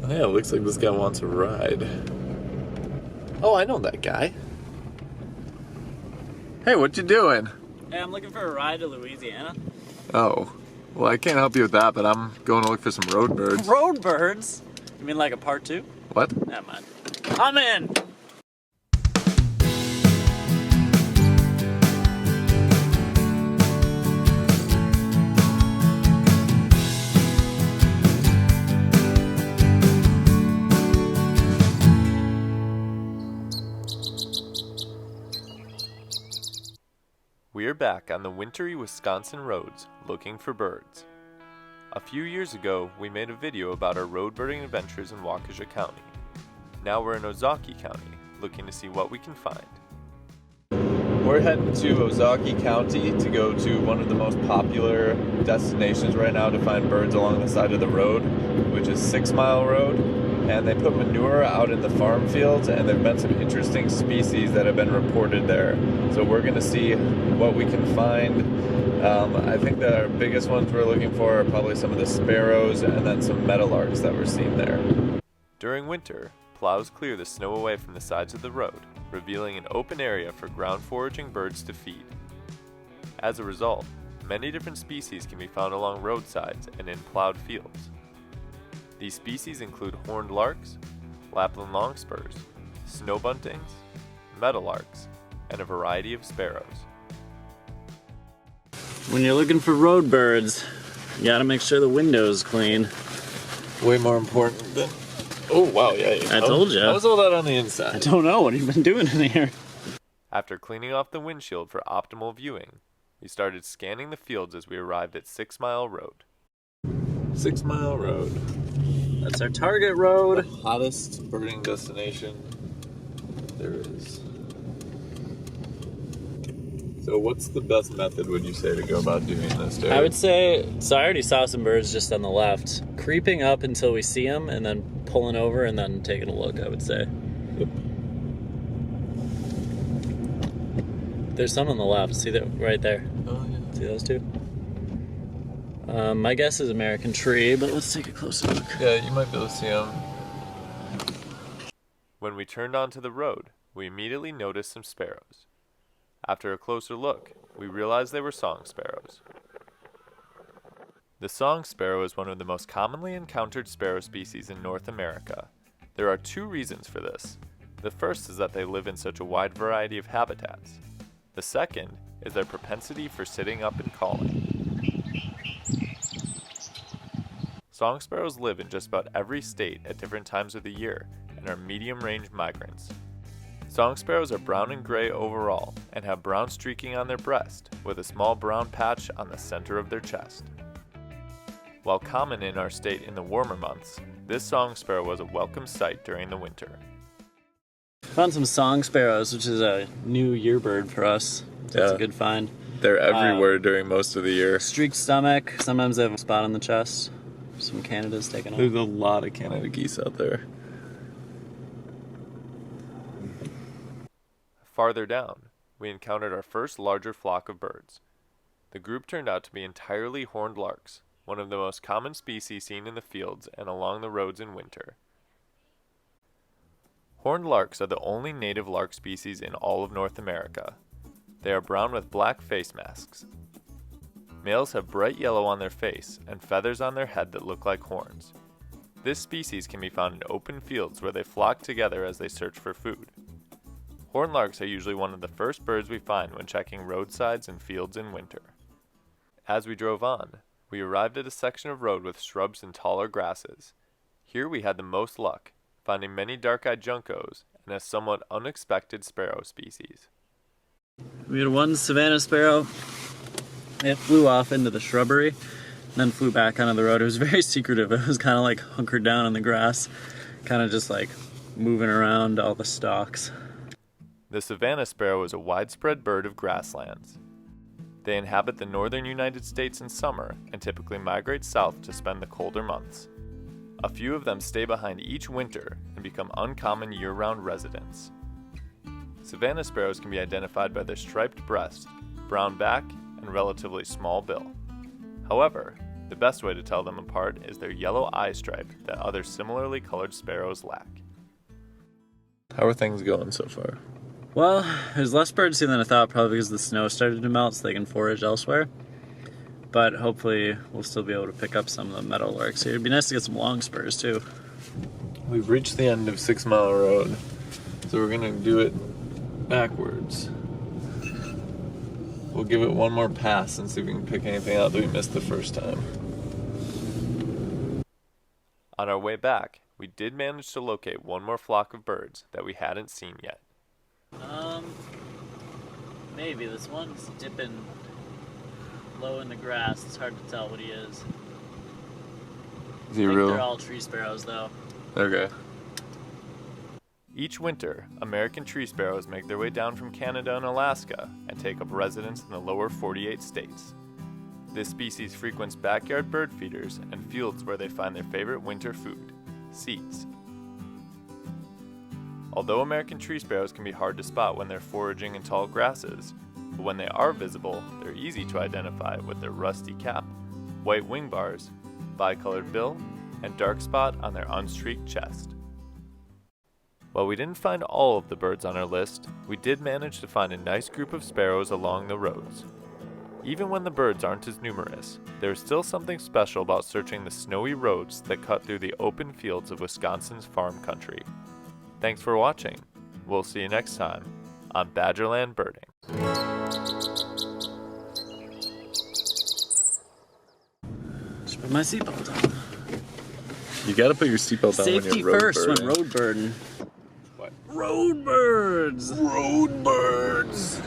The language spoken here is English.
Oh, yeah, it looks like this guy wants a ride. Oh, I know that guy. Hey, what you doing? Hey, I'm looking for a ride to Louisiana. Oh, well, I can't help you with that, but I'm going to look for some road birds. Road birds? You mean like a part 2? What? Never mind. I'm in! We're back on the wintry Wisconsin roads looking for birds. A few years ago, we made a video about our road birding adventures in Waukesha County. Now we're in Ozaukee County, looking to see what we can find. We're heading to Ozaukee County to go to one of the most popular destinations right now to find birds along the side of the road, which is 6 Mile Road. And they put manure out in the farm fields, and there have been some interesting species that have been reported there. So we're going to see what we can find. I think that our biggest ones we're looking for are probably some of the sparrows and then some meadowlarks that we're seeing there. During winter, plows clear the snow away from the sides of the road, revealing an open area for ground foraging birds to feed. As a result, many different species can be found along roadsides and in plowed fields. These species include horned larks, Lapland longspurs, snow buntings, meadowlarks, and a variety of sparrows. When you're looking for road birds, you gotta make sure the window's clean. Way more important than... Oh, wow, yeah. I told you. How was all that on the inside? I don't know. What have you been doing in here? After cleaning off the windshield for optimal viewing, we started scanning the fields as we arrived at 6 Mile Road. 6 Mile Road. That's our target road. The hottest birding destination there is. So what's the best method, would you say, to go about doing this, Derek? I would say, so I already saw some birds just on the left. Creeping up until we see them and then pulling over and then taking a look, I would say. Yep. There's some on the left. See that right there? Oh, yeah. See those two? My guess is American tree, but let's take a closer look. Yeah, you might be able to see them. When we turned onto the road, we immediately noticed some sparrows. After a closer look, we realized they were song sparrows. The song sparrow is one of the most commonly encountered sparrow species in North America. There are 2 reasons for this. The first is that they live in such a wide variety of habitats. The second is their propensity for sitting up and calling. Song sparrows live in just about every state at different times of the year and are medium-range migrants. Song sparrows are brown and gray overall and have brown streaking on their breast with a small brown patch on the center of their chest. While common in our state in the warmer months, this song sparrow was a welcome sight during the winter. Found some song sparrows, which is a new year bird for us. So It's a good find. They're everywhere during most of the year. Streaked stomach. Sometimes they have a spot on the chest. Some Canada's taken off. There's a lot of Canada geese out there. Farther down, we encountered our first larger flock of birds. The group turned out to be entirely horned larks, one of the most common species seen in the fields and along the roads in winter. Horned larks are the only native lark species in all of North America. They are brown with black face masks. Males have bright yellow on their face and feathers on their head that look like horns. This species can be found in open fields where they flock together as they search for food. Horned larks are usually one of the first birds we find when checking roadsides and fields in winter. As we drove on, we arrived at a section of road with shrubs and taller grasses. Here we had the most luck, finding many dark-eyed juncos and a somewhat unexpected sparrow species. We had one Savannah sparrow. It flew off into the shrubbery and then flew back onto the road. It was very secretive. It was kind of like hunkered down in the grass, kind of just like moving around all the stalks. The Savannah sparrow is a widespread bird of grasslands. They inhabit the northern United States in summer and typically migrate south to spend the colder months. A few of them stay behind each winter and become uncommon year-round residents. Savannah sparrows can be identified by their striped breast, brown back, and relatively small bill. However, The best way to tell them apart is their yellow eye stripe that other similarly colored sparrows lack. How are things going so far? Well, there's less birds here than I thought, probably because the snow started to melt so they can forage elsewhere. But hopefully we'll still be able to pick up some of the meadow larks here. It'd be nice to get some long spurs too. We've reached the end of 6 Mile Road, so we're gonna do it backwards. We'll give it one more pass and see if we can pick anything out that we missed the first time. On our way back, we did manage to locate one more flock of birds that we hadn't seen yet. Maybe. This one's dipping low in the grass. It's hard to tell what he is. Is he I think real? they're all tree sparrows though. Okay. Each winter, American tree sparrows make their way down from Canada and Alaska and take up residence in the lower 48 states. This species frequents backyard bird feeders and fields where they find their favorite winter food, seeds. Although American tree sparrows can be hard to spot when they're foraging in tall grasses, but when they are visible, they're easy to identify with their rusty cap, white wing bars, bicolored bill, and dark spot on their unstreaked chest. While we didn't find all of the birds on our list, we did manage to find a nice group of sparrows along the roads. Even when the birds aren't as numerous, there is still something special about searching the snowy roads that cut through the open fields of Wisconsin's farm country. Thanks for watching. We'll see you next time on Badgerland Birding. Just put my seatbelt on. You gotta put your seatbelt on Safety when you're road first birding. when road birding. What? Road birds! Road birds!